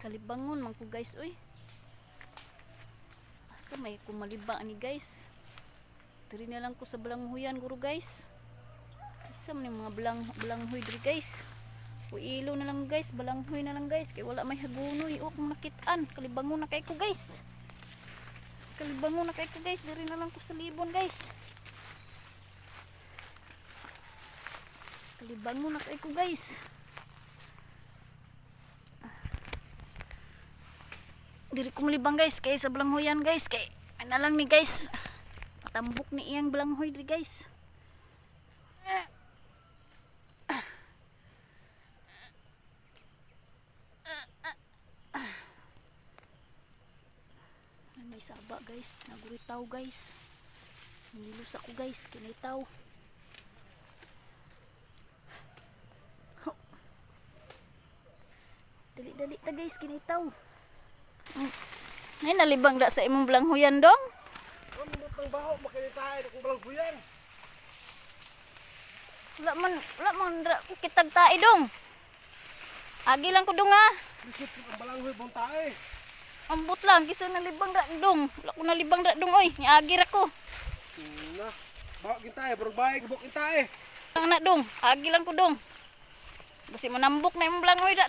Kalibangon man ko guys oy. Asa may kumaliba ni guys. Diri na lang ko sa balanghoyan guro guys. Asa man yung mga balanghoy diri guys. Uilo na lang guys, balanghoy na lang guys. Kay wala may hagunoy o kung nakitaan. Kalibangon na kay ko guys. Kalibangon na kay ko guys. Diri na lang ko sa libon guys. Kalibangon na kay ko guys. Diri ko malibang guys kay sa balanghoyan guys kay ana lang ni guys patambok ni iyang balanghoy diri guys. May saba guys, naguritaw guys. Nilos ako guys, kinitaw. Dali-dali ta guys, kinitaw. Nay nalibang da sa imong balanghoyan dong. Ano mo baho makinitahin akong balanghoyan. Wala man kitag tae dong. Agi lang ko dong ha. Bisit ang balanghoy mong tae. Ambot lang kisa nalibang da dong. Wala ko nalibang da dong oy, niagi ra ko. Na, baho kintahe, burog bahay gibok kintahe. Ang na dong, agi lang ko dong. Basi manambok na imong balanghoy da.